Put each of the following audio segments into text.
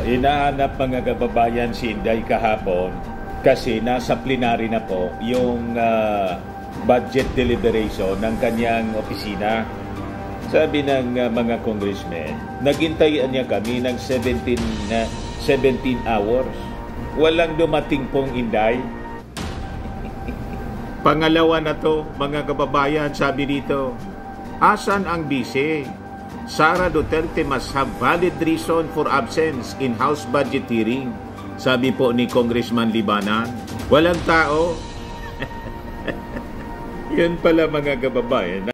Inahanap mga kababayan si Inday kahapon kasi nasa plenary na po yung budget deliberation ng kanyang opisina. Sabi ng mga congressmen, naghintayan niya kami ng 17 hours. Walang dumating pong Inday. Pangalawa na to, mga kababayan, sabi dito, asan ang bise? Sara Duterte must have valid reason for absence in House budget hearing. Sabi po ni Congressman Libanan, walang tao. Yun pala mga kababayan.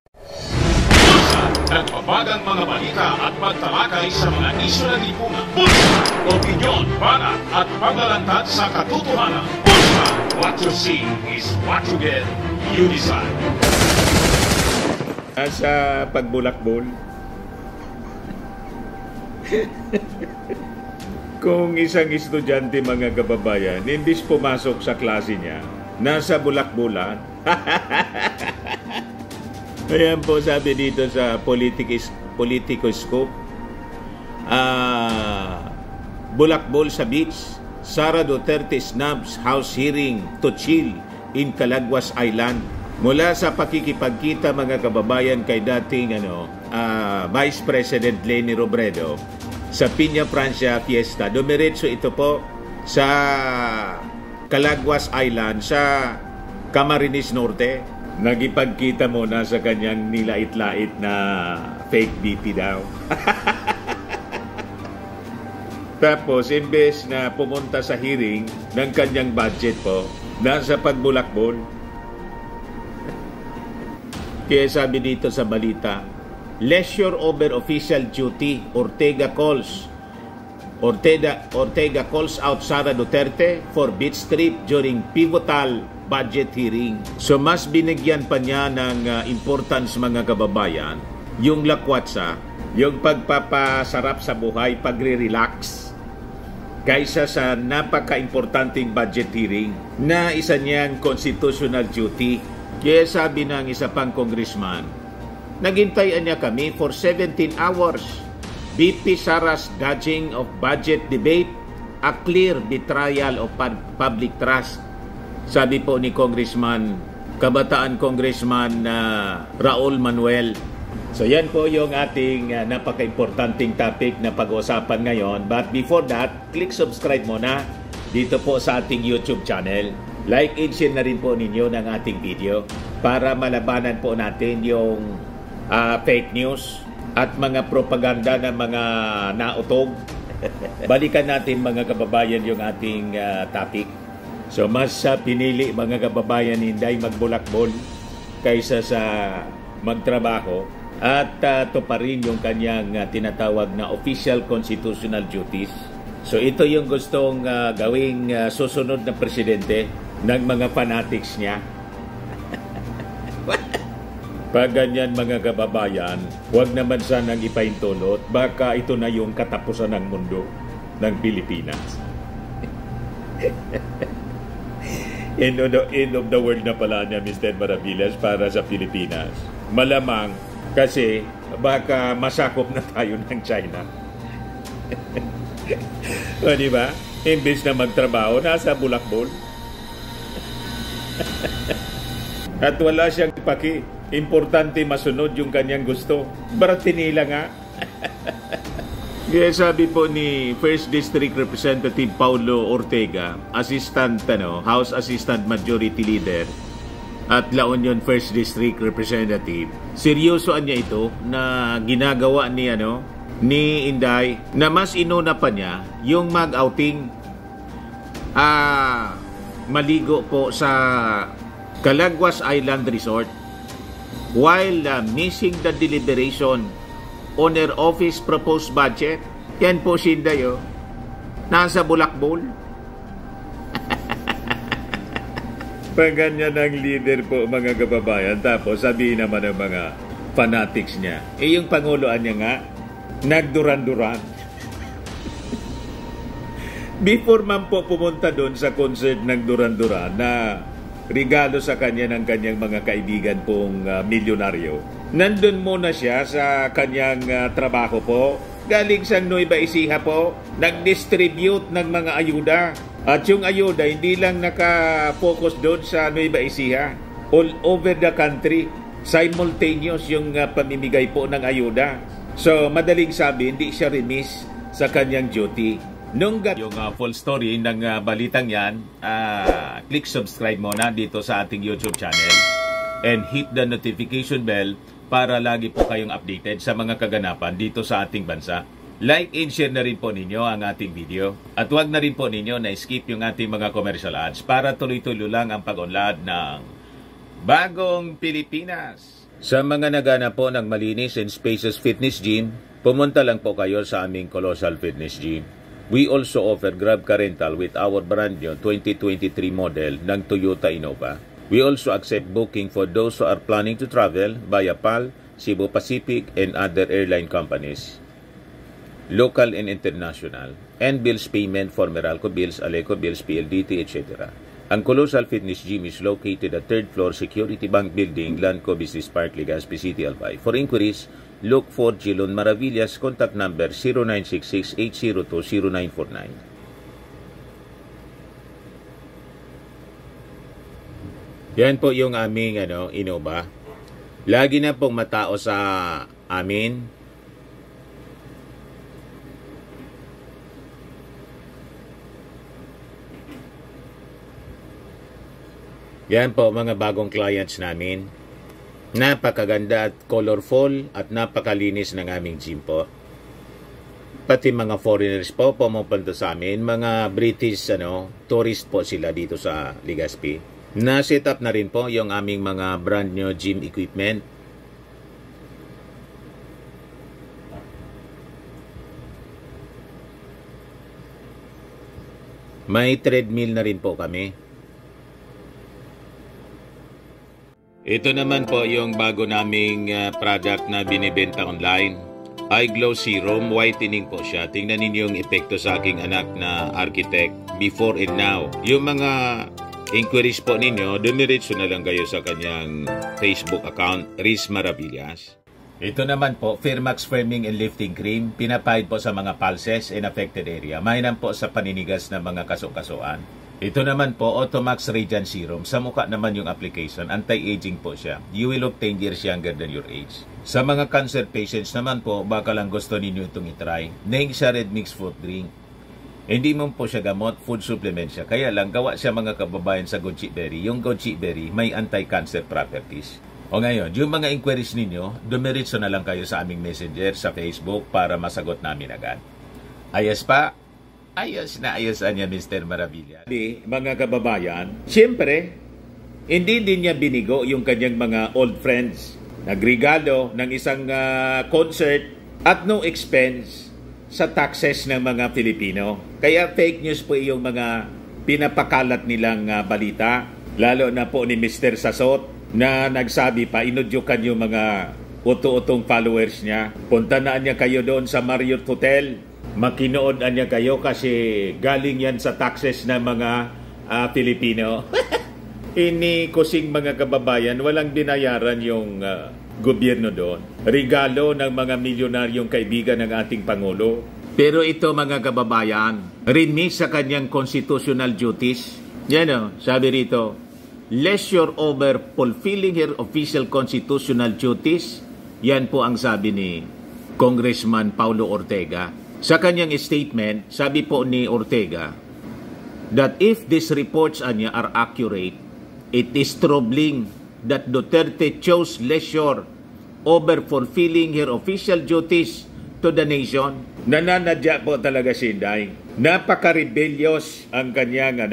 Nagpapagang mga balita at pagtalakay sa mga isyu ng lipunan. Bulsa! Opinyon, banat at paglalantad sa katotohanan. Bulsa! What you see is what you get. You decide. Sa pagbulakbol, kung isang estudyante mga kababayan, imbis pumasok sa klase niya, nasa bulakbulan. Ayan po sabi dito sa Politicoscope, bulakbol sa beach, Sara Duterte snubs House hearing to chill in Calaguas Island. Mula sa pakikipagkita mga kababayan kay dating Vice President Leni Robredo sa Piña Francia Fiesta, dumiretso ito po sa Calaguas Island sa Camarines Norte. Nagipagkita muna sa kanyang nilait-lait na fake BP daw. Tapos, imbes na pumunta sa hearing ng kanyang budget po, nasa pagbulakbol. Kaya sabi dito sa balita, leisure over official duty, Ortega calls out Sara Duterte for beach trip during pivotal budget hearing. So mas binigyan pa niya ng importance mga kababayan, yung lakwatsa, yung pagpapasarap sa buhay, pagre-relax, kaysa sa napaka-importanting budget hearing na isa niyang constitutional duty. Kaya sabi ng isa pang congressman, naghintayan niya kami for 17 hours. BP Sara's dodging of budget debate, a clear betrayal of public trust. Sabi po ni Congressman, kabataan Congressman Raul Manuel. So yan po yung ating napaka-importanting topic na pag-uusapan ngayon. But before that, click subscribe muna dito po sa ating YouTube channel. Like and share na rin po ninyo ng ating video para malabanan po natin yung fake news at mga propaganda ng mga nautog. Balikan natin mga kababayan yung ating topic. So mas pinili mga kababayan Inday magbulakbol kaysa sa magtrabaho at tuparin yung kanyang tinatawag na official constitutional duties. So ito yung gustong gawing susunod na presidente ng mga fanatics niya. Pag ganyan mga kababayan, huwag naman sanang ipaintulot, baka ito na yung katapusan ng mundo ng Pilipinas. End of the world na pala niya, Mr. Maravillas, para sa Pilipinas. Malamang kasi baka masakop na tayo ng China. O diba? Imbis na magtrabaho, nasa bulakbol. At wala siyang paki. Importante masunod yung kanyang gusto. Baratinila nga. Kaya sabi po ni First District Representative Paulo Ortega, House Assistant Majority Leader at La Union First District Representative, seryosoan niya ito na ginagawa ni Inday na mas inuna pa niya yung mag-outing, maligo po sa Calaguas Island Resort while missing the deliberation on her office proposed budget. Yan po si Inday, nasa bulakbol. Pag ganyan ang leader po mga kababayan, tapos sabihin naman ng mga fanatics niya, yung panguloan niya nga nagduran-duran. Before man po pumunta doon sa concert ng Duran-Duran na regalo sa kanya ng kanyang mga kaibigan pong milyonaryo, nandun muna siya sa kanyang trabaho po galing sa Nueva Ecija po, nag-distribute ng mga ayuda. At yung ayuda, hindi lang naka-focus doon sa Nueva Ecija. All over the country, simultaneous yung pamimigay po ng ayuda. So, madaling sabi, hindi siya remiss sa kanyang duty. Yung full story ng balitang yan, click subscribe muna dito sa ating YouTube channel and hit the notification bell para lagi po kayong updated sa mga kaganapan dito sa ating bansa. Like and share na rin po ninyo ang ating video. At huwag na rin po ninyo na skip yung ating mga commercial ads para tuloy-tuloy lang ang pag-unlad ng Bagong Pilipinas. Sa mga nagana po ng malinis and spacious fitness gym, pumunta lang po kayo sa aming Colossal Fitness Gym. We also offer Grab Car Rental with our brand new 2023 model ng Toyota Innova. We also accept booking for those who are planning to travel via PAL, Cebu Pacific, and other airline companies, local and international, and bills payment for Meralco Bills, Aleco Bills, PLDT, etc. Ang Colossal Fitness Gym is located at 3rd floor Security Bank Building, Lanco Business Park, Legazpi City, Albay. For inquiries, look for Gilon Maravillas, contact number 0966-802-0949. Yan po yung aming Innova. Lagi na pong matao sa amin. Yan po mga bagong clients namin. Napakaganda at colorful at napakalinis ng aming gym po. Pati mga foreigners po pumupunta sa amin. Mga British tourist po sila dito sa Legazpi. Na-set up na rin po yung aming mga brand new gym equipment. May treadmill na rin po kami. Ito naman po yung bago naming product na binibenta online. Eye Glow Serum, whitening po siya. Tingnan ninyo yung epekto sa aking anak na architect before and now. Yung mga inquiries po ninyo, dumiretso na lang kayo sa kanyang Facebook account, Riz Maravillas. Ito naman po, Firmax Firming and Lifting Cream, pinapahid po sa mga pulses and affected area. Mainam po sa paninigas na mga kaso-kasuan. Ito naman po, Automax Radiant Serum. Sa mukha naman yung application, anti-aging po siya. You will look 10 years younger than your age. Sa mga cancer patients naman po, baka lang gusto ninyo itong itry. Nengsa Red Mix Fruit Drink. Hindi mo po siya gamot, food supplement siya. Kaya lang, gawa siya mga kababayan sa goji berry. Yung goji berry may anti-cancer properties. O ngayon, yung mga inquiries ninyo, dumiretso na lang kayo sa aming messenger sa Facebook para masagot namin agad. Ayos pa? Ayos na ayosan niya, Mr. Maravilla. Mga kababayan, siyempre, hindi din niya binigo yung kanyang mga old friends. Nagregalo ng isang concert at no expense sa taxes ng mga Pilipino. Kaya fake news po yung mga pinapakalat nilang balita. Lalo na po ni Mr. Sasot na nagsabi pa, inudyukan yung mga uto-utong followers niya. Punta na niya kayo doon sa Marriott Hotel. Makinood niya kayo kasi galing yan sa taxes ng mga Pilipino. Ini kusing mga kababayan, walang binayaran yung gobyerno doon. Regalo ng mga milyonaryong kaibigan ng ating Pangulo. Pero ito mga kababayan, remiss sa kanyang constitutional duties. Yan sabi rito, leisure over fulfilling her official constitutional duties. Yan po ang sabi ni Congressman Paulo Ortega. Sa kanyang statement, sabi po ni Ortega, that if these reports are accurate, it is troubling that Duterte chose leisure over fulfilling her official duties to the nation. Nananadya po talaga si Inday. Napaka-rebellious ang kanyang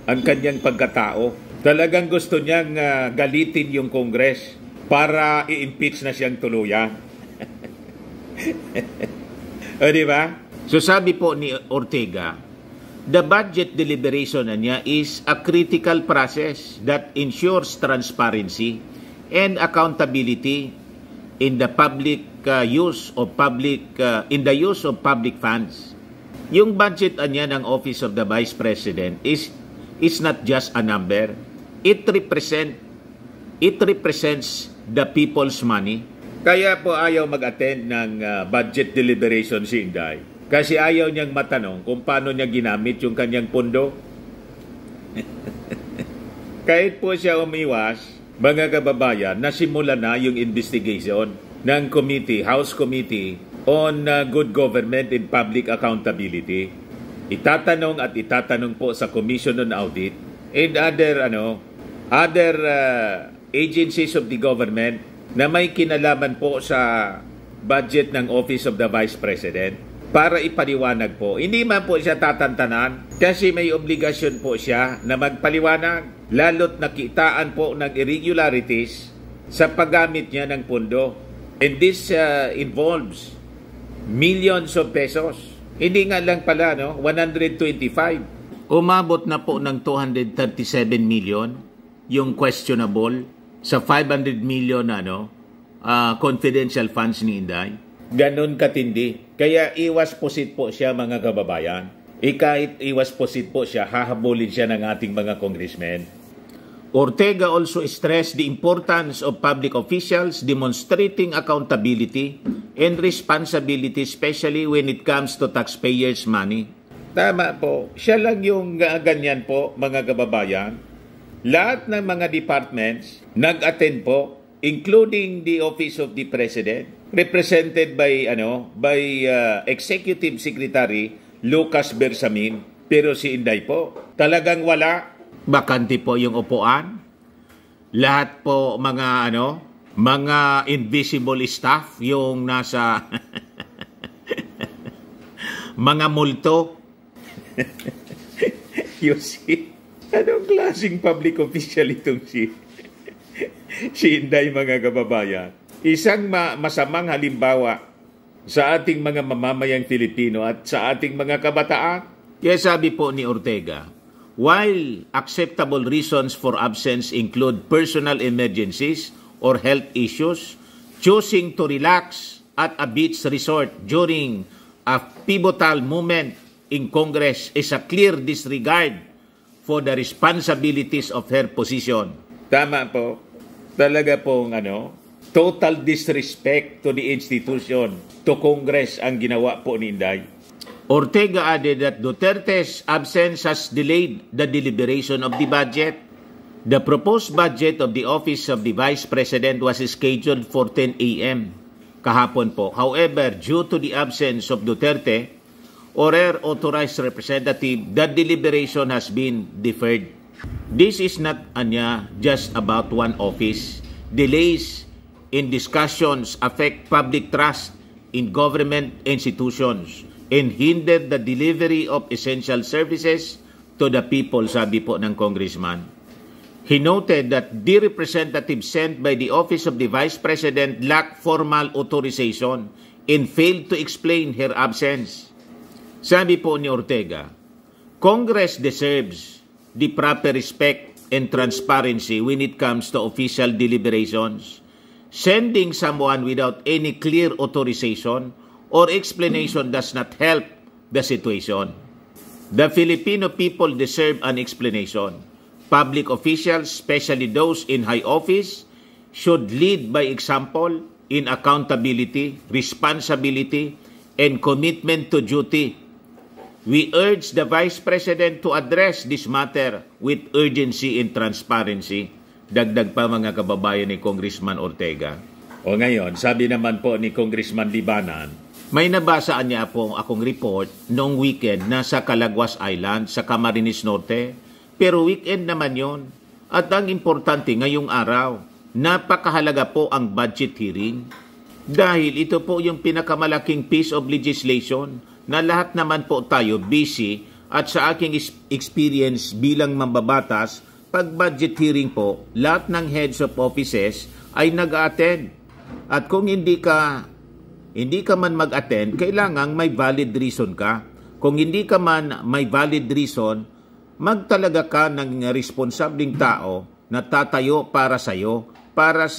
ang kanyang pagkatao. Talagang gusto niyang galitin yung Congress para i-impeach na siyang tuluyan. O diba? So sabi po ni Ortega, the budget deliberation niya is a critical process that ensures transparency and accountability in the use of public funds. Yung budget niya ng Office of the Vice President is not just a number. It represents the people's money. Kaya po ayaw mag-attend ng budget deliberation si Inday. Kasi ayaw niyang matanong kung paano niya ginamit yung kanyang pondo. Kahit po siya umiwas, mga kababayan, nasimula na yung investigation ng committee, House Committee on Good Government and Public Accountability. Itatanong at itatanong po sa Commission on Audit and other agencies of the government na may kinalaman po sa budget ng Office of the Vice President para ipaliwanag po. Hindi man po siya tatantanan kasi may obligasyon po siya na magpaliwanag lalo't nakitaan po ng irregularities sa paggamit niya ng pondo. And this involves millions of pesos. Hindi nga lang pala, 125. Umabot na po ng 237 million yung questionable sa 500 million confidential funds ni Inday. Ganon katindi. Kaya iwas pusit po siya, mga kababayan. Kahit iwas pusit po siya, hahabulin siya ng ating mga congressmen. Ortega also stressed the importance of public officials demonstrating accountability and responsibility, especially when it comes to taxpayers' money. Tama po. Siya lang yung ganyan po, mga kababayan. Lahat ng mga departments nag-attend po, including the Office of the President, represented by Executive Secretary Lucas Bersamin. Pero si Inday po, talagang wala. Bakante po yung upuan. Lahat po mga invisible staff yung nasa mga multo. You see? Anong klaseng public official itong si Inday, mga kababayan? Isang masamang halimbawa sa ating mga mamamayang Filipino at sa ating mga kabataan. Kaya sabi po ni Ortega, while acceptable reasons for absence include personal emergencies or health issues, choosing to relax at a beach resort during a pivotal moment in Congress is a clear disregard for the responsibilities of her position. Tama po. Talaga pong total disrespect to the institution, to Congress ang ginawa po ni Inday. Ortega added that Duterte's absence has delayed the deliberation of the budget. The proposed budget of the Office of the Vice President was scheduled for 10 a.m. kahapon po. However, due to the absence of Duterte or her authorized representative, the deliberation has been deferred. This is not just about one office. Delays in discussions affect public trust in government institutions and hinder the delivery of essential services to the people, sabi po ng congressman. He noted that the representative sent by the Office of the Vice President lacked formal authorization and failed to explain her absence. Sabi po ni Ortega, Congress deserves the proper respect and transparency when it comes to official deliberations. Sending someone without any clear authorization or explanation does not help the situation. The Filipino people deserve an explanation. Public officials, especially those in high office, should lead by example in accountability, responsibility, and commitment to duty. We urge the Vice President to address this matter with urgency and transparency. Dagdag pa, mga kababayan, ni Congressman Ortega. O ngayon, sabi naman po ni Congressman Libanan, may nabasaan niya po akong report noong weekend na sa Calaguas Island sa Camarines Norte. Pero weekend naman yon. At ang importante ngayong araw, napakahalaga po ang budget hearing. Dahil ito po yung pinakamalaking piece of legislation na lahat naman po tayo busy, at sa aking experience bilang mambabatas, pag budget hearing po, lahat ng heads of offices ay nag-attend. At kung hindi ka man mag-attend, kailangang may valid reason ka. Kung hindi ka man may valid reason, magtalaga ka ng responsabling tao na tatayo para sa'yo, para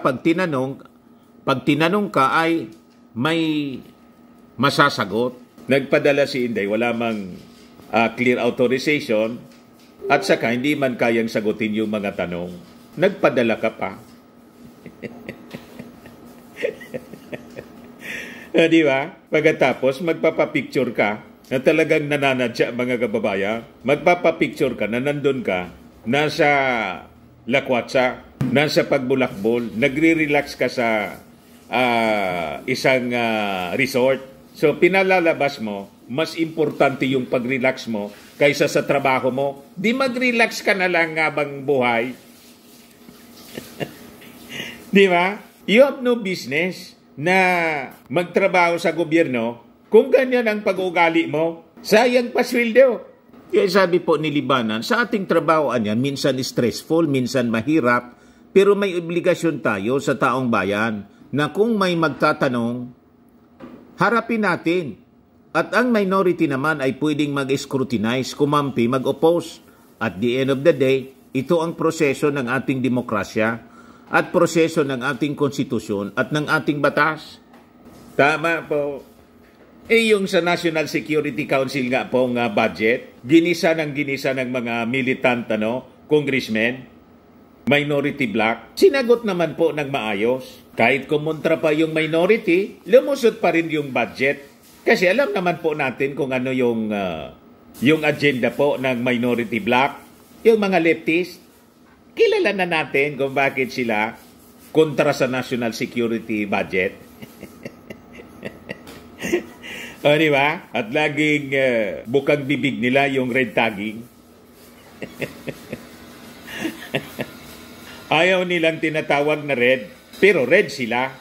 pag tinanong ka ay may masasagot. Nagpadala si Inday, wala mang clear authorization at saka hindi man kayang sagutin yung mga tanong. Nagpadala ka pa. Di ba? Pagkatapos, magpapapicture ka na talagang nananadya mga kababayan. Magpapapicture ka na nandun ka, nasa lakwatsa, nasa pagbulakbol, nagre-relax ka sa isang resort. So, pinalalabas mo, mas importante yung pag-relax mo kaysa sa trabaho mo. Di mag-relax ka na lang habang buhay. Di ba? You have no business na magtrabaho sa gobyerno kung ganyan ang pag-ugali mo. Sayang pa sweldo. Kaya sabi po ni Libanan, sa ating trabahoan yan, minsan stressful, minsan mahirap, pero may obligasyon tayo sa taong bayan na kung may magtatanong, harapin natin. At ang minority naman ay pwedeng mag-scrutinize, kumampi, mag-oppose. At the end of the day, ito ang proseso ng ating demokrasya at proseso ng ating konstitusyon at ng ating batas. Tama po. Yung sa National Security Council nga pong budget, ginisa ng mga militant, congressmen, minority bloc, sinagot naman po ng maayos. Kahit kumontra pa yung minority, lumusot pa rin yung budget. Kasi alam naman po natin kung ano yung agenda po ng minority bloc, yung mga leftist. Kilala na natin kung bakit sila kontra sa national security budget. O, di ba? At laging bukang bibig nila yung red tagging. Ayaw nilang tinatawag na red, pero red sila.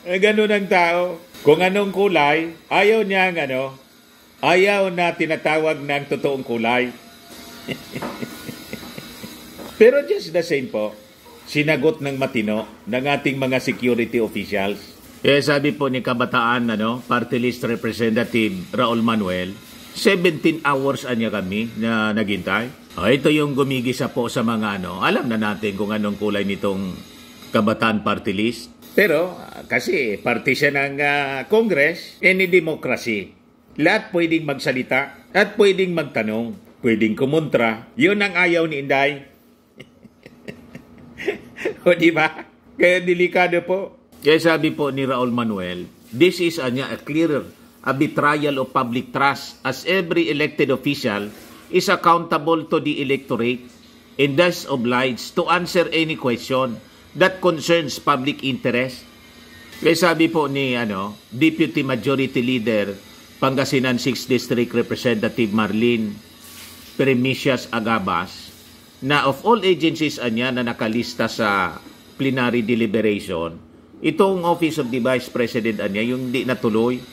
Ganun ang tao. Kung anong kulay, ayaw na tinatawag ng totoong kulay. Pero just the same po, sinagot ng matino ng ating mga security officials. Sabi po ni Kabataan, Party List Representative Raul Manuel, 17 hours anya kami na naghintay. Ito yung gumigisa po sa mga alam na natin kung anong kulay nitong Kabataan Party List. Pero kasi party siya ng Congress, any democracy. Lahat pwedeng magsalita at pwedeng magtanong, pwedeng kumontra. Yun ang ayaw ni Inday. O di ba? Kaya delikado po. Kaya sabi po ni Raul Manuel, this is a clear betrayal of public trust as every elected official is accountable to the electorate and thus obliged to answer any question that concerns public interest. Kaya sabi po ni Deputy Majority Leader Pangasinan 6th District Representative Marlene Peremicias Agabas na of all agencies na nakalista sa plenary deliberation, itong Office of the Vice President yung di natuloy.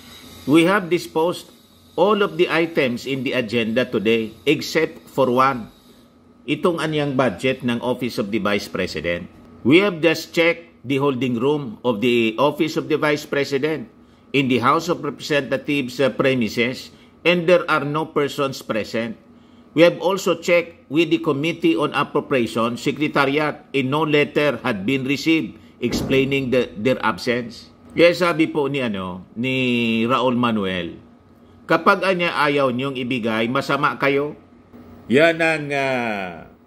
We have disposed all of the items in the agenda today except for one. Itong anyang budget ng Office of the Vice President. We have just checked the holding room of the Office of the Vice President in the House of Representatives premises and there are no persons present. We have also checked with the Committee on Appropriation Secretariat and no letter had been received explaining their absence. Kaya sabi po ni Raul Manuel, kapag ayaw niyong ibigay, masama kayo. Yan ang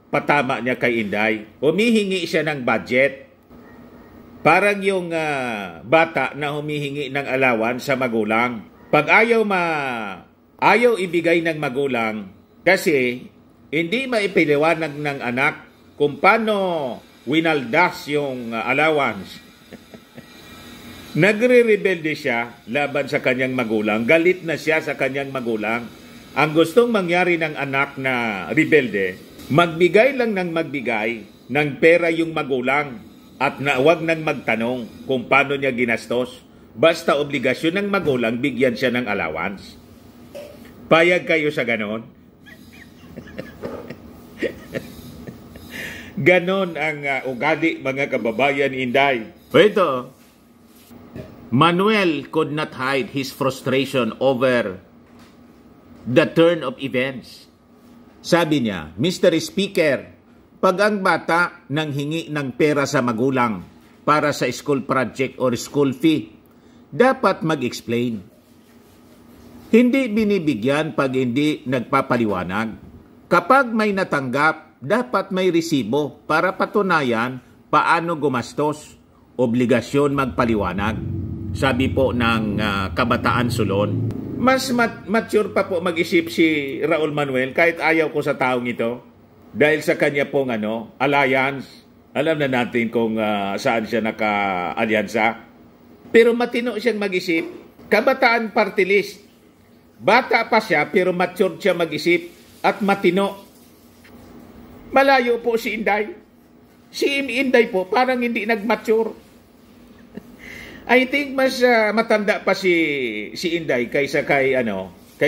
patama niya kay Inday. Humihingi siya ng budget. Parang yung bata na humihingi ng alawan sa magulang. Pag ayaw ibigay ng magulang, kasi hindi maipiliwanag ng anak kung paano winaldas yung allowance. Nagre-rebelde siya laban sa kanyang magulang. Galit na siya sa kanyang magulang. Ang gustong mangyari ng anak na rebelde, magbigay lang ng magbigay ng pera yung magulang at huwag nang magtanong kung paano niya ginastos. Basta obligasyon ng magulang, bigyan siya ng allowance. Payag kayo sa ganon? Ganon ang ugali, mga kababayan, Inday. Ito, Manuel could not hide his frustration over the turn of events. Sabi niya, Mr. Speaker, pag ang bata nanghingi ng pera sa magulang para sa school project or school fee, dapat mag-explain. Hindi binibigyan pag hindi nagpapaliwanag. Kapag may natanggap, dapat may resibo para patunayan paano gumastos. obligasyon magpaliwanag. Sabi po ng Kabataan Solon. Mas mature pa po mag-isip si Raul Manuel kahit ayaw ko sa taong ito. Dahil sa kanya pong alliance. Alam na natin kung saan siya naka-alyansa. Pero matino siyang mag-isip. Kabataan Party List. Bata pa siya pero mature siya mag-isip at matino. Malayo po si Inday. Si Inday po parang hindi nag-mature. I think mas matanda pa si Inday kaysa kay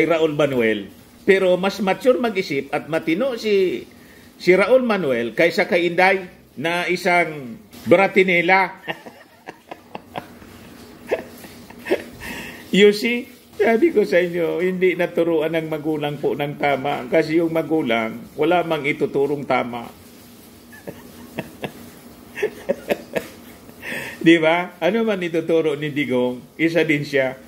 Raul Manuel. Pero mas mature mag-isip at matino si Raul Manuel kaysa kay Inday na isang bratinela. You see, sabi ko sa inyo, hindi naturuan ng magulang po ng tama. Kasi yung magulang, wala mang ituturong tama. Di ba? Ano man ituturo ni Digong, isa din siya.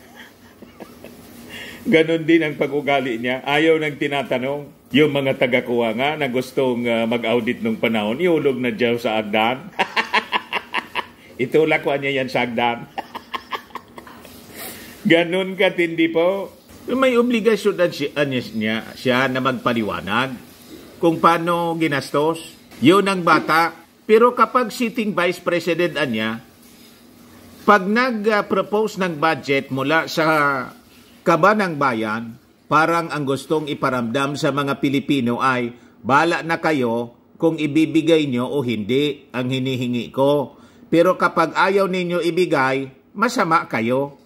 Ganon din ang pag-ugali niya. Ayaw nang tinatanong. Yung mga taga-kuha nga na gustong mag-audit nung panahon, iulog na dyan sa agdan. Itulak ko niya yan sa agdan. Ganon katindi po. May obligasyon siya na magpaliwanag kung paano ginastos. Yun ang bata. Pero kapag sitting vice president niya, pag nag-propose ng budget mula sa kaba ng bayan, parang ang gustong iparamdam sa mga Pilipino ay, bala na kayo kung ibibigay nyo o hindi ang hinihingi ko. Pero kapag ayaw ninyo ibigay, masama kayo.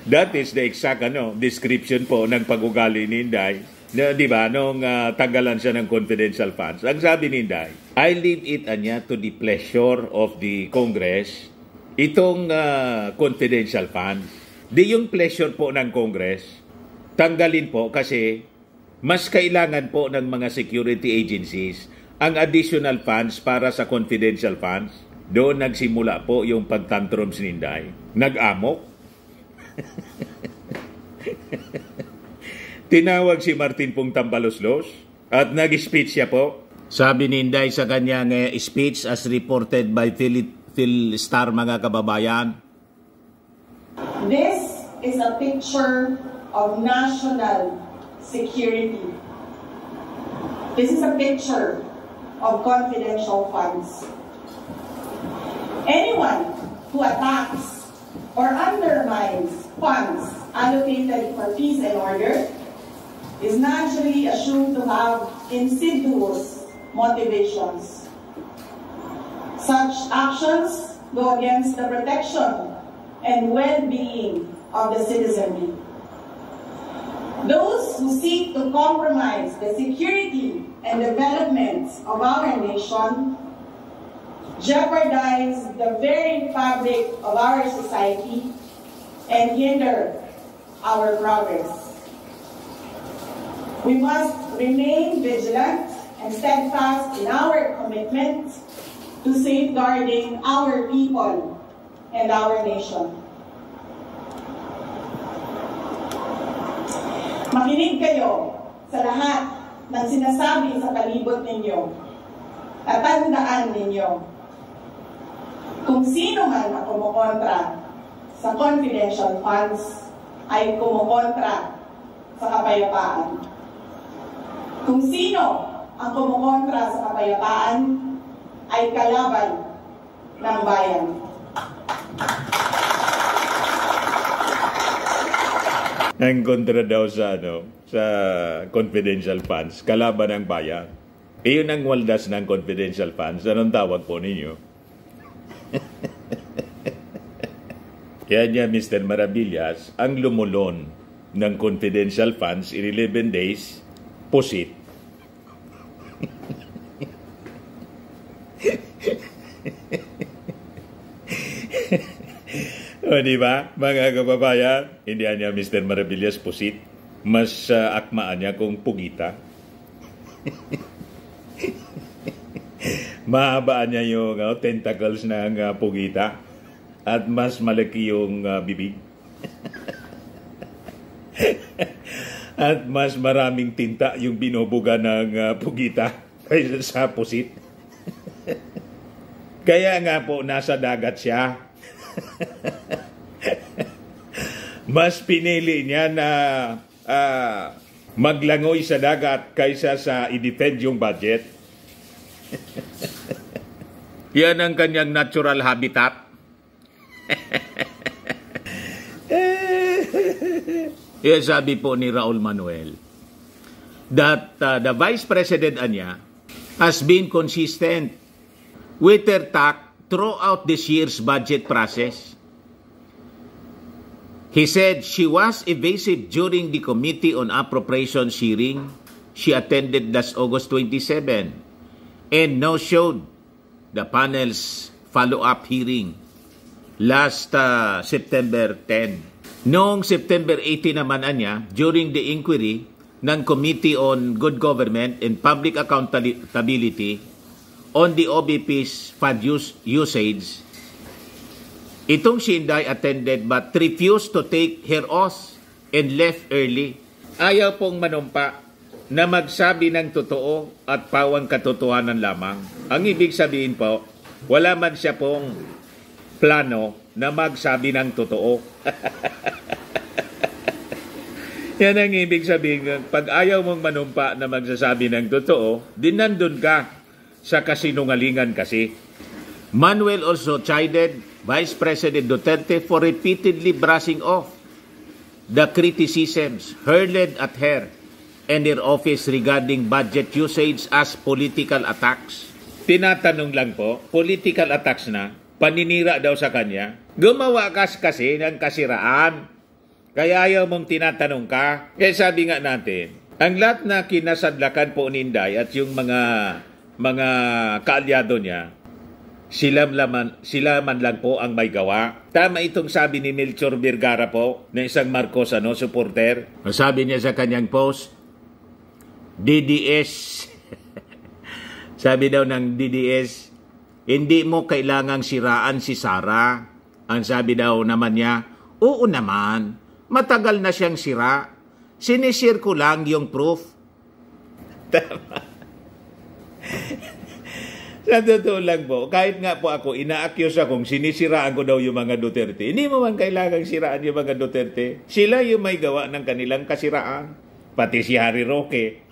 That is the exact description po ng pag-ugali ni Inday. Di ba? Nung tanggalan siya ng confidential funds. Ang sabi ni Inday, I leave it to the pleasure of the Congress. Itong confidential funds. Di yung pleasure po ng Congress. Tanggalin po kasi mas kailangan po ng mga security agencies ang additional funds para sa confidential funds. Doon nagsimula po yung pagtantrums ni Inday. Nag-amok. Tinawag si Martin pong tambaloslos at nag-speech siya po. Sabi ni Inday sa kanyang speech as reported by Phil Star, mga kababayan. This is a picture of national security. This is a picture of confidential funds. Anyone who attacks or undermines funds allocated for peace and order is naturally assumed to have insidious motivations. Such actions go against the protection and well-being of the citizenry. Those who seek to compromise the security and development of our nation jeopardize the very fabric of our society and hinder our progress. We must remain vigilant and steadfast in our commitment to safeguarding our people and our nation. Makinig kayo sa lahat ng sinasabi sa palibot ninyo at tandaan ninyo kung sino man ang kumukontra sa confidential funds ay kumukontra sa kapayapaan. Kung sino ang kumukontra sa kapayapaan ay kalaban ng bayan. Ang kontra daw sa confidential funds, kalaban ng bayan. Iyon ang waldas ng confidential funds. Anong tawag po ninyo? Kaya niya, Mr. Maravillas, ang lumulon ng confidential funds in 11 days, pusit. O, diba, mga kababayan, hindi niya, Mr. Maravillas, pusit. Mas akmaan niya kung pugita. Mahabaan niya yung tentacles ng pugita at mas malaki yung bibig. At mas maraming tinta yung binubuga ng pugita kaysa sa pusit. Kaya nga po nasa dagat siya. Mas pinili niya na maglangoy sa dagat kaysa sa i-defend yung budget. Yan ang kanyang natural habitat. Yan sabi po ni Raul Manuel that the Vice President Anya has been consistent with her tact throughout this year's budget process. He said she was evasive during the Committee on Appropriations hearing she attended last August 27 and no-showed the panel's follow-up hearing last September 10. Noong September 18 naman niya, during the inquiry ng Committee on Good Government and Public Accountability on the OBP's fund usage, itong si Inday attended but refused to take her oath and left early. Ayaw pong manumpa na magsabi ng totoo at pawang katotohanan lamang. Ang ibig sabihin po, wala man siya pong plano na magsabi ng totoo. Yan ang ibig sabihin. Pag ayaw mong manumpa na magsasabi ng totoo, din nandun ka sa kasinungalingan kasi. Manuel also chided Vice President Duterte for repeatedly brushing off the criticisms hurled at her and her office regarding budget usage as political attacks. Tinatanong lang po, political attacks na, paninira daw sa kanya. Gumawa kasi ng kasiraan. Kaya ayaw mong tinatanong ka. Kaya sabi nga natin, ang lahat na kinasadlakan po ni Inday at yung mga kaalyado niya, sila man lang po ang may gawa. Tama itong sabi ni Melchor Vergara po, na isang Marcos supporter. Sabi niya sa kanyang post, DDS, sabi daw ng DDS, hindi mo kailangang siraan si Sara. Ang sabi daw naman niya, oo naman, matagal na siyang sira. Sinishare ko lang yung proof. Tama. Sa totoo lang po, kahit nga po ako, ina-accuse akong sinisiraan ko daw yung mga Duterte. Hindi mo man kailangang siraan yung mga Duterte. Sila yung may gawa ng kanilang kasiraan. Pati si Harry Roque.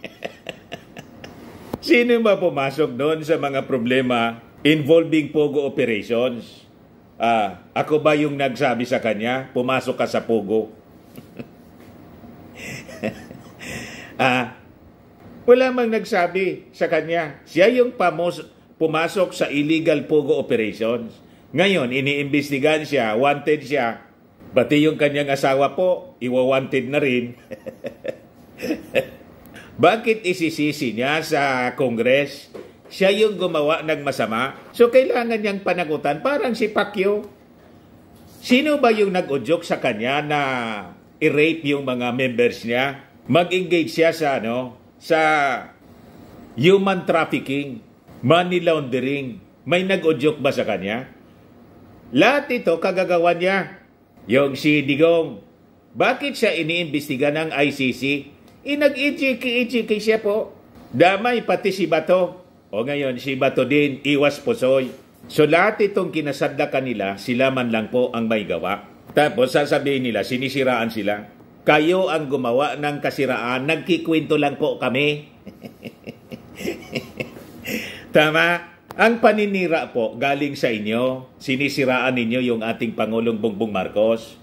Sino ba pumasok doon sa mga problema involving Pogo operations? Ako ba yung nagsabi sa kanya, pumasok ka sa Pogo? Wala mang nagsabi sa kanya. Siya yung pumasok sa illegal Pogo operations. Ngayon, iniimbestigahan siya, wanted siya. Pati yung kanyang asawa po, iwa-wanted na rin. Bakit isisisi niya sa Congress? Siya yung gumawa ng masama. So, kailangan niyang panagutan. Parang si Pacquiao. Sino ba yung nag-udyok sa kanya na i-rape yung mga members niya? Mag-engage siya sa human trafficking, money laundering. May nag-udyok ba sa kanya? Lahat ito kagagawa niya. Yung si Digong, bakit siya iniimbestiga ng ICC? Nag-ijiki siya po. Damay pati si Bato. O ngayon, si Bato din, iwas pusoy. So lahat itong kinasadlakan nila, sila man lang po ang may gawa. Tapos sasabihin nila, sinisiraan sila. Kayo ang gumawa ng kasiraan, nagkikwento lang po kami. Tama? Ang paninira po galing sa inyo. Sinisiraan ninyo yung ating Pangulong Bongbong Marcos.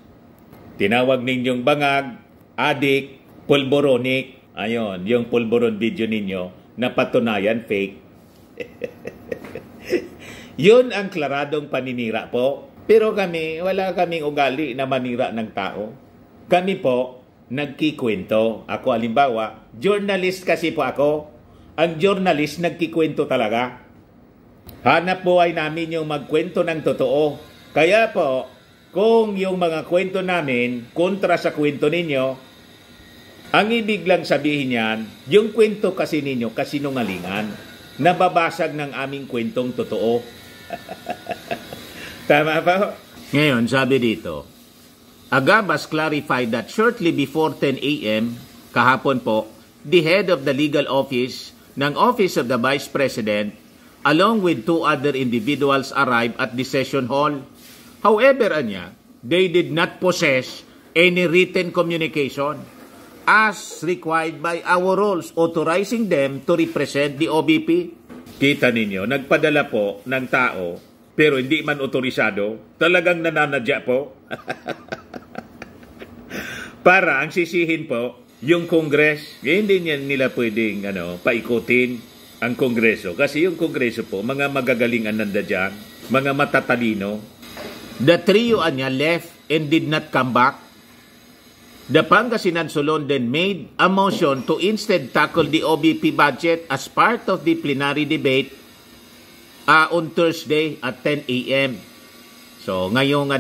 Tinawag ninyong bangag, adik, pulboronic. Ayon, yung pulboron video ninyo na patunayan fake. Yun ang klaradong paninira po. Pero kami, wala kaming ugali na manira ng tao. Kami po, nagkikwento. Ako, halimbawa, journalist kasi po ako. Ang journalist, nagkikwento talaga. Hanap buhay namin yung magkwento ng totoo. Kaya po, kung yung mga kwento namin, kontra sa kwento ninyo, ang ibig lang sabihin yan, yung kwento kasi ninyo, kasinungalingan, nababasag ng aming kwentong totoo. Tama pa? Ngayon, sabi dito, Agabas clarified that shortly before 10 a.m., kahapon po, the head of the legal office ng Office of the Vice President along with 2 other individuals arrived at the session hall. However, they did not possess any written communication as required by our rules authorizing them to represent the OBP. Kita ninyo, nagpadala po ng tao pero hindi man otorisado, talagang nananadya po. Para ang sisihin po yung Congress, hindi nila pwedeng paikutin ang Kongreso kasi yung Kongreso po, mga magagaling ang nandyan, mga matatalino. The trio left and did not come back. The Pangasinan Solon then made a motion to instead tackle the OBP budget as part of the plenary debate on Thursday at 10 a.m. So, ngayong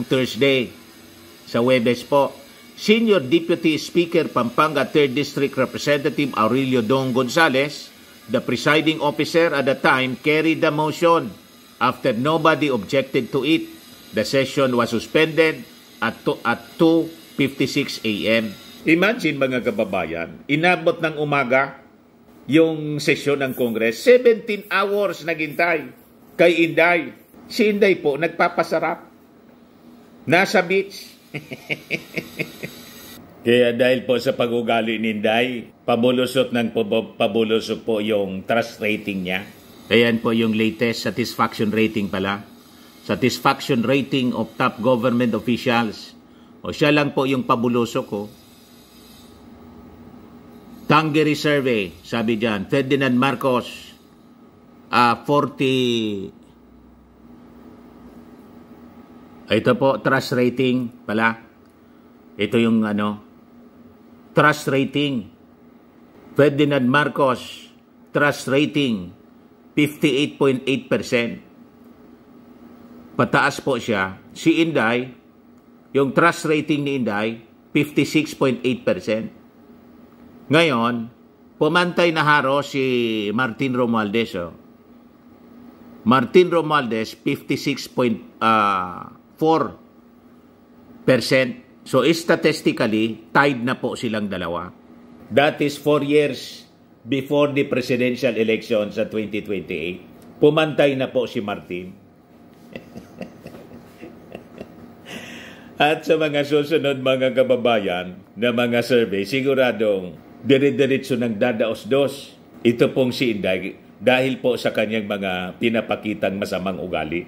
Thursday, sa Webes po, Senior Deputy Speaker Pampanga 3rd District Representative Aurelio Dong Gonzales, the presiding officer at the time, carried the motion. After nobody objected to it, the session was suspended at 2:56 a.m. Imagine mga kababayan, inabot ng umaga yung sesyon ng Congress, 17 hours naghintay kay Inday. Si Inday po nagpapasarap. Nasa beach. Kaya dahil po sa pag-ugali ni Inday, pabulusot po yung trust rating niya. Ayan po yung latest satisfaction rating pala. Satisfaction rating of top government officials. O siya lang po yung pabulusok ko. Tangeri survey, sabi dyan, Ferdinand Marcos, 40. Ito po, trust rating pala. Ito yung trust rating. Ferdinand Marcos, trust rating, 58.8%. Pataas po siya. Si Inday, yung trust rating ni Inday, 56.8%. Ngayon, pumantay na haro si Martin Romualdez. Martin Romualdez, 56.4%. So, statistically, tied na po silang dalawa. That is 4 years before the presidential election sa 2028. Pumantay na po si Martin. At sa mga susunod mga kababayan na mga survey, siguradong dire-diretso ng dadaos-dos. Ito pong si Inday dahil po sa kanyang mga pinapakitang masamang ugali.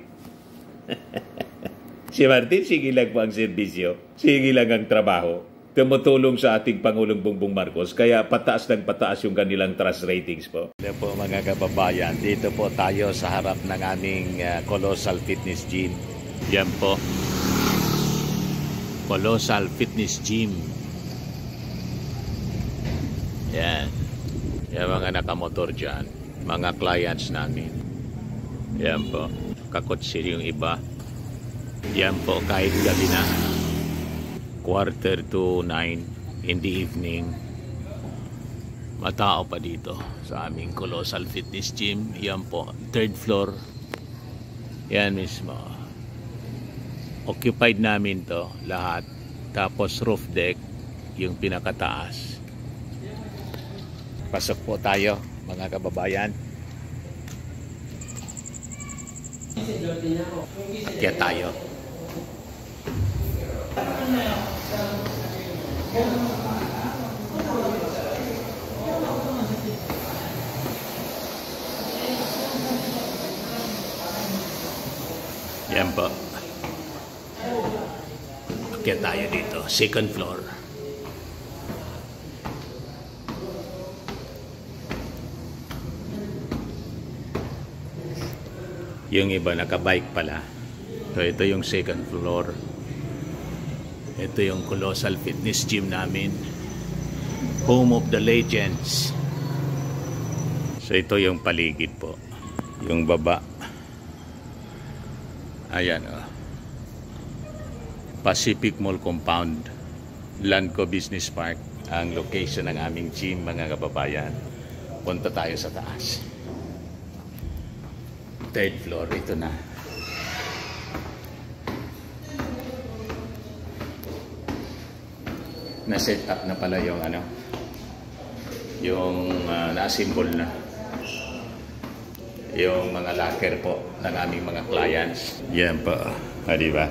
Si Martin, sige lang po ang serbisyo. Sige lang ang trabaho. Tumutulong sa ating Pangulong Bongbong Marcos. Kaya pataas ng pataas yung kanilang trust ratings po. Ito po mga kababayan, dito po tayo sa harap ng aming Colossal Fitness Gym. Yan po. Colossal Fitness Gym. Yan. Yan mga nakamotor dyan. Mga clients namin. Yan po. Kakotsil yung iba. Yan po kahit gabi na. 8:45 in the evening. Matao pa dito sa aming Colossal Fitness Gym. Yan po. 3rd floor. Yan mismo. Occupied namin to lahat. Tapos roof deck yung pinakataas. Pasok po tayo mga kababayan. Kaya tayo. Yan po. Kaya tayo dito. 2nd floor. Yung iba nakabike pala. So ito yung 2nd floor. Ito yung Colossal Fitness Gym namin. Home of the Legends. So ito yung paligid po. Yung baba. Ayan oh. Pacific Mall Compound. Landco Business Park. Ang location ng aming gym mga kababayan. Punta tayo sa taas. 3rd floor, ito na. Na-set up na pala yung yung na-assemble na. yung mga locker po ng aming mga clients. Yan po. Di ba?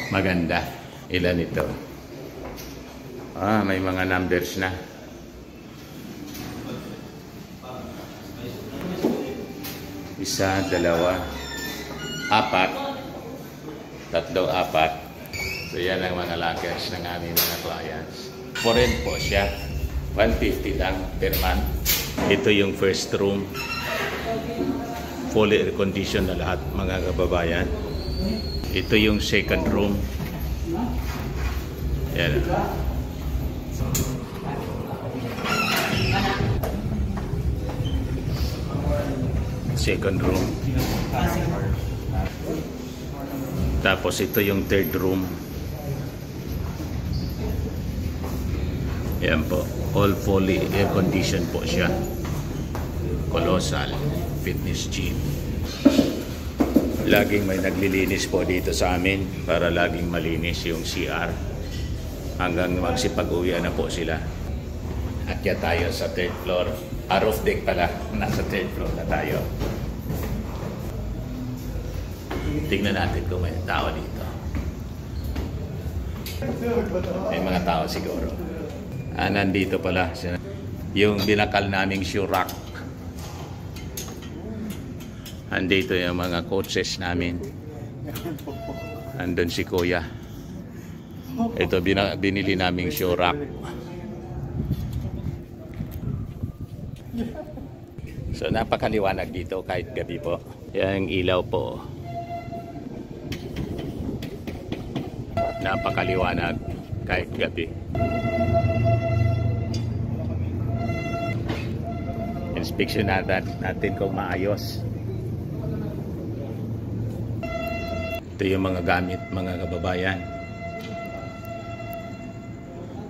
Maganda. Ilan ito? May mga numbers na. Isa, dalawa, apat. Tatlo, apat. So yan ang mga lockers ng aming mga clients. Foreign po siya. 150 lang per month. Ito yung first room. Fully air conditioned na lahat, mga kababayan. Ito yung second room. Yan. Second room. Tapos ito yung third room. Yan po. All fully air conditioned po siya. Colossal fitness gym. Laging may naglilinis po dito sa amin para laging malinis yung CR. Hanggang magsipag-uwian na po sila. Akyat tayo sa third floor. Roof deck pala. Nasa third floor na tayo. Tingnan natin kung may tao dito. May mga tao siguro. Nandito pala. Yung binakal naming shoe rack. Andito yung mga coaches namin. Andun si Kuya. Ito binili naming shoe rack. So napakaliwanag dito kahit gabi po. Yung ilaw po. Napakaliwanag kahit gabi. Inspection natin kung maayos. Ito yung mga gamit, mga kababayan.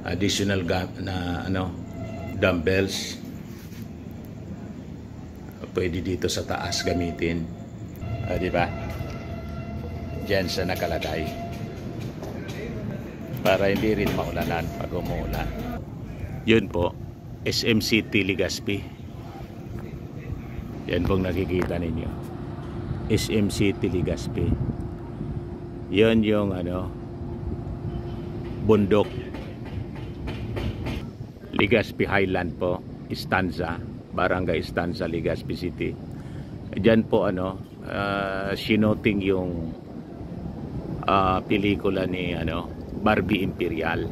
Additional na dumbbells. Pwede dito sa taas gamitin. Di ba? Diyan sa nakalagay. Para hindi rin maulanan pag umuulan. Yun po, SM City Legazpi. Yan pong nakikita ninyo. SM City Legazpi. Yan yung bundok. Legazpi Highland po, Stanza, Barangay Stanza, Legazpi City. Diyan po shinoting yung pelikula ni Barbie Imperial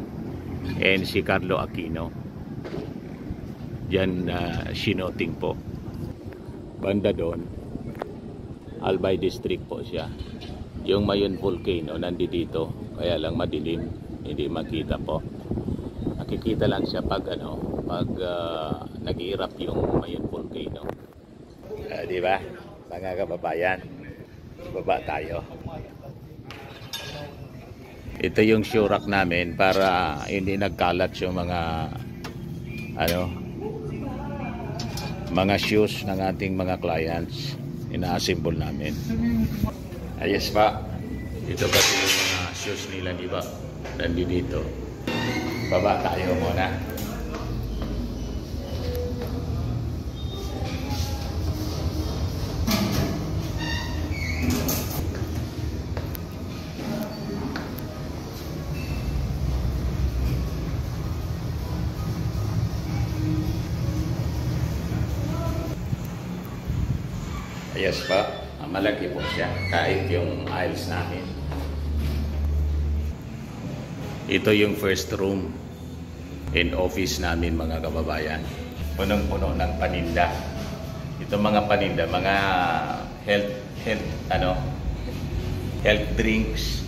and si Carlo Aquino. Diyan shinoting po. Banda doon, Albay District po siya. Yung Mayon Volcano nandito, kaya lang madilim, hindi makita po. Nakikita lang siya pag nag-iirap yung Mayon Volcano. Di ba? Mga kababayan, baba tayo. Ito yung shoe rack namin para hindi nagkalat yung mga shoes ng ating mga clients. Ina-assemble namin. Ayos pa. Ito kasi yung mga shoes nila, di ba? Nandito. Baba tayo muna. Ayos pa. Malaki po siya. Kahit yung aisles namin. Ito yung first room in office namin, mga kababayan. Punong-puno ng paninda. Ito mga paninda, mga health drinks.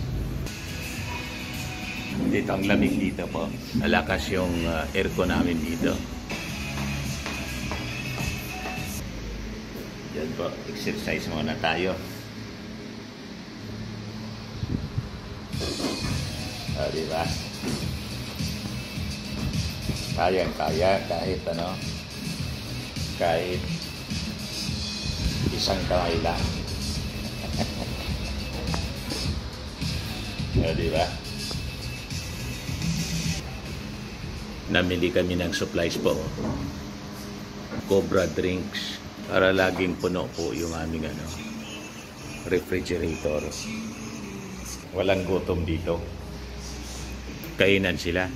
Dito ang lamig dito po. Malakas yung aircon namin dito. Yan po, exercise muna tayo. Diba? Kaya kahit kahit isang kamay lang. Diba? Namili kami ng supplies po. Cobra drinks para laging puno po yung aming refrigerator. Walang gutom dito. Kainan sila.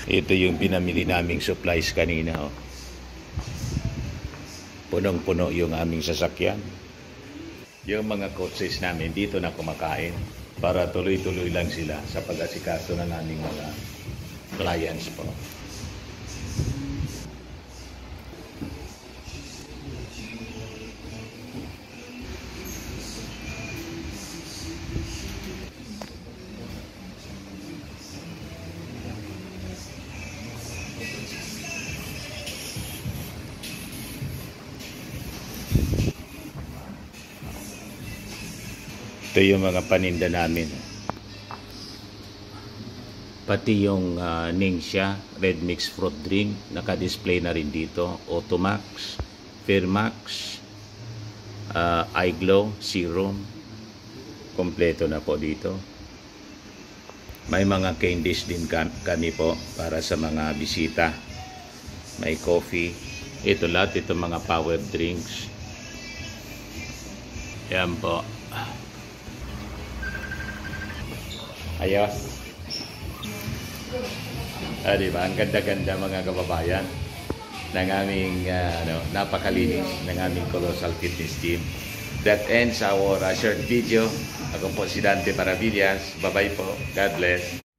Ito yung pinamili naming supplies kanina. Oh. Punong-puno yung aming sasakyan. Yung mga coaches namin dito na kumakain para tuloy-tuloy lang sila sa pag-asikaso ng aming mga clients po. Ito yung mga paninda namin. Pati yung Ningxia Red Mix Fruit Drink, naka-display na rin dito. Automax, Fairmax, iGlow, Serum. Kompleto na po dito. May mga candies din kami po para sa mga bisita. May coffee. Ito lahat, ito mga power drinks. Yan po. Ayos. Diba? Ang ganda-ganda mga kababayan ng aming napakalinis ng aming Colossal Fitness Gym. That ends our short video. Ako po si Dante Maravillas. Bye-bye po. God bless.